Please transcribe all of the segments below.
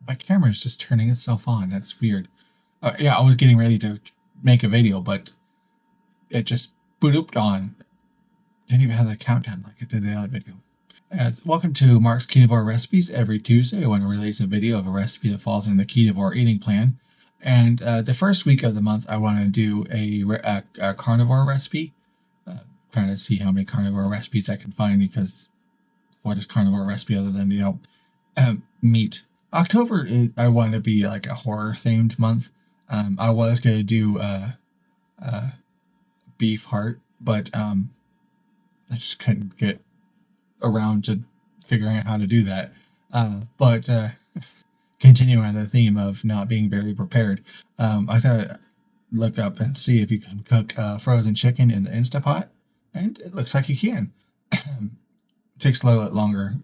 My camera is just turning itself on. That's weird. Yeah, I was getting ready to make a video, but it just booped on. Didn't even have the countdown like it did the other video. Welcome to Mark's Ketovore Recipes. Every Tuesday, I want to release a video of a recipe that falls in the Ketovore eating plan. And the first week of the month, I want to do a carnivore recipe. Trying to see how many carnivore recipes I can find, because what is carnivore recipe other than, meat? October, I want to be like a horror themed month. I was going to do beef heart, but I just couldn't get around to figuring out how to do that. But continuing on the theme of not being very prepared, I thought I'd look up and see if you can cook frozen chicken in the Instapot, and it looks like you can. It takes a little bit longer,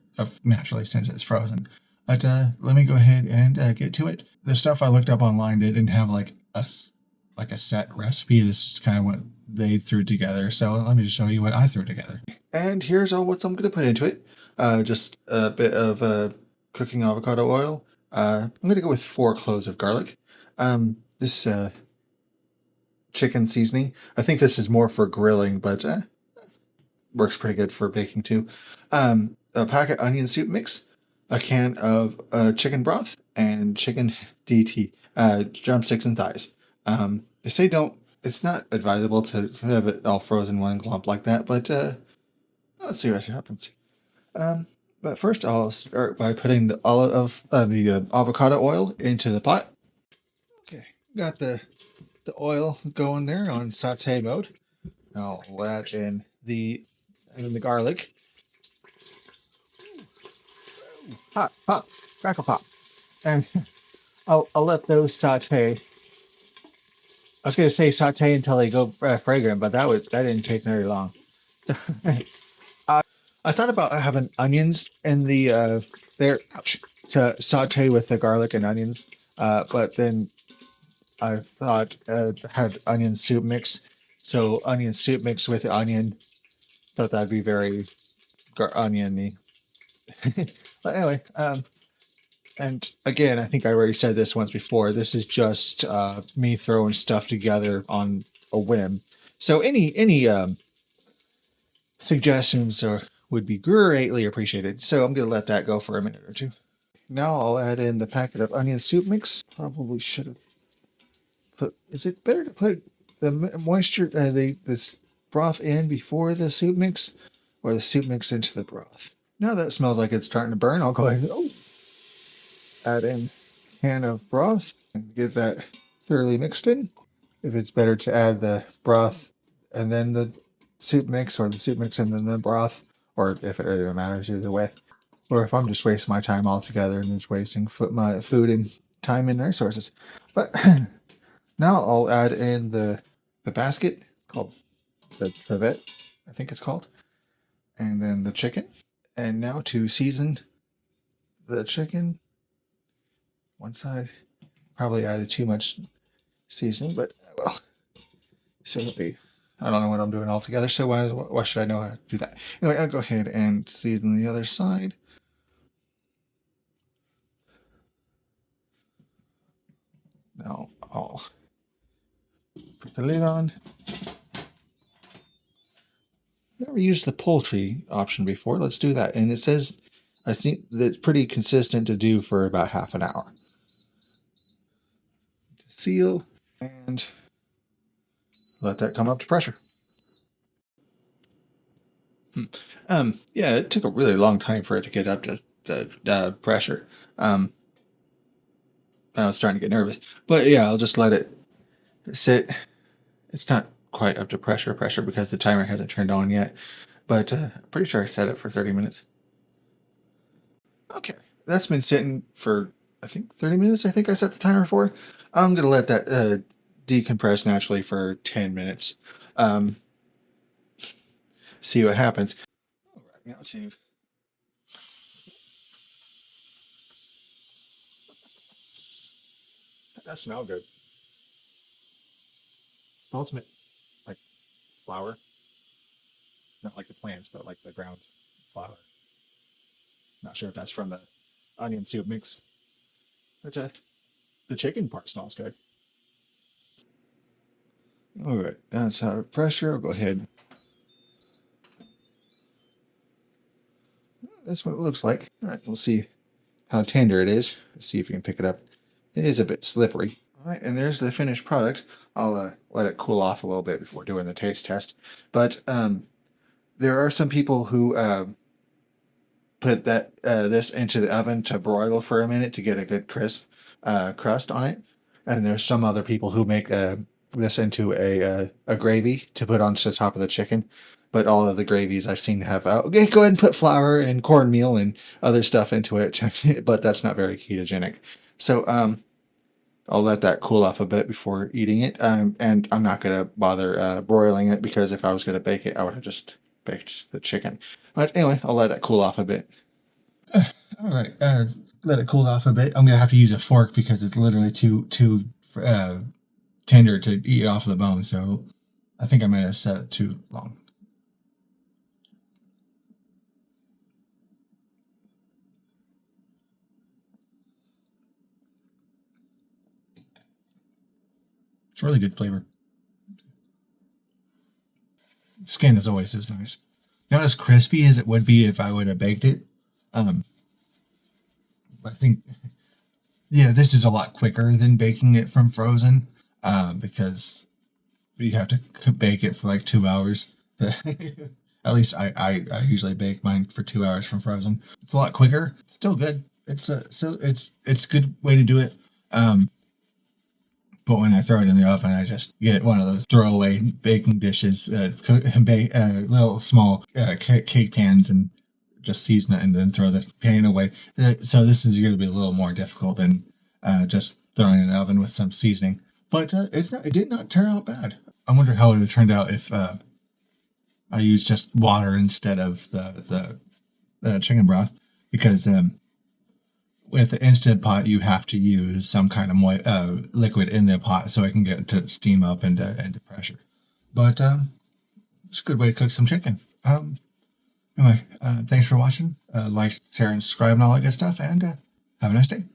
naturally, since it's frozen. But let me go ahead and get to it. The stuff I looked up online didn't have like a set recipe. This is kind of what they threw together. So let me just show you what I threw together. And here's all what I'm going to put into it. Just a bit of cooking avocado oil. I'm going to go with 4 cloves of garlic. This chicken seasoning. I think this is more for grilling, but works pretty good for baking too. A packet onion soup mix, a can of chicken broth, and chicken DT, drumsticks and thighs. They say it's not advisable to have it all frozen in one clump like that, but let's see what happens. But first I'll start by putting the avocado oil into the pot. Okay, got the oil going there on saute mode. I'll add in the garlic. Pop, pop, crackle pop. And I'll let those saute. I was going to say saute until they go fragrant, but that didn't take very long. I thought about having onions in the there to saute with the garlic and onions, but then I thought had onion soup mix, so onion soup mix with onion. Thought that'd be very oniony. But anyway, and again, I think I already said this once before. This is just me throwing stuff together on a whim. So any suggestions would be greatly appreciated. So I'm going to let that go for a minute or two. Now I'll add in the packet of onion soup mix. Probably should have put. Is it better to put the moisture, this broth in before the soup mix, or the soup mix into the broth? Now that smells like it's starting to burn, I'll go ahead and add in a can of broth and get that thoroughly mixed in. If it's better to add the broth and then the soup mix, or the soup mix and then the broth, or if it really matters either way. Or if I'm just wasting my time altogether and just wasting my food and time and resources. But now I'll add in the basket called the trivet, I think it's called, and then the chicken. And now to season the chicken, one side, probably added too much seasoning, but well, so I don't know what I'm doing altogether, so why should I know how to do that? Anyway, I'll go ahead and season the other side. Now I'll put the lid on. Never used the poultry option before. Let's do that. And it says, I think that's pretty consistent to do for about half an hour. Seal and let that come up to pressure. Yeah, it took a really long time for it to get up to pressure. I was starting to get nervous, but yeah, I'll just let it sit. It's not quite up to pressure because the timer hasn't turned on yet, but I'm pretty sure I set it for 30 minutes. Okay, that's been sitting for, I think, 30 minutes. I think I set the timer for. I'm going to let that decompress naturally for 10 minutes. See what happens. All right, now to... That smells good. It smells like flour. Not like the plants, but like the ground flour. Not sure if that's from the onion soup mix. But the chicken part smells good. All right, that's out of pressure. I'll go ahead. That's what it looks like. All right, we'll see how tender it is. Let's see if we can pick it up. It is a bit slippery. All right, and there's the finished product. I'll let it cool off a little bit before doing the taste test. But there are some people who put this into the oven to broil for a minute to get a good crisp crust on it. And there's some other people who make this into a gravy to put onto the top of the chicken. But all of the gravies I've seen have okay, go ahead and put flour and cornmeal and other stuff into it, but that's not very ketogenic. So I'll let that cool off a bit before eating it. And I'm not going to bother broiling it because if I was going to bake it, I would have just baked the chicken. But anyway, I'll let it cool off a bit. All right, let it cool off a bit. I'm going to have to use a fork because it's literally too tender to eat off the bone. So I think I might have set it too long. It's really good flavor. Skin is always as nice. Not as crispy as it would be if I would have baked it. Um, I think, yeah, this is a lot quicker than baking it from frozen because you have to bake it for like 2 hours. At least I usually bake mine for 2 hours from frozen. It's a lot quicker. It's still good. It's a good way to do it. But when I throw it in the oven, I just get one of those throwaway baking dishes, little small cake pans, and just season it and then throw the pan away. So this is going to be a little more difficult than just throwing it in the oven with some seasoning. But it did not turn out bad. I wonder how it would have turned out if I used just water instead of the chicken broth, because with the Instant Pot, you have to use some kind of liquid in the pot so it can get to steam up into pressure. But it's a good way to cook some chicken. Anyway, thanks for watching. Like, share, and subscribe, and all that good stuff. And have a nice day.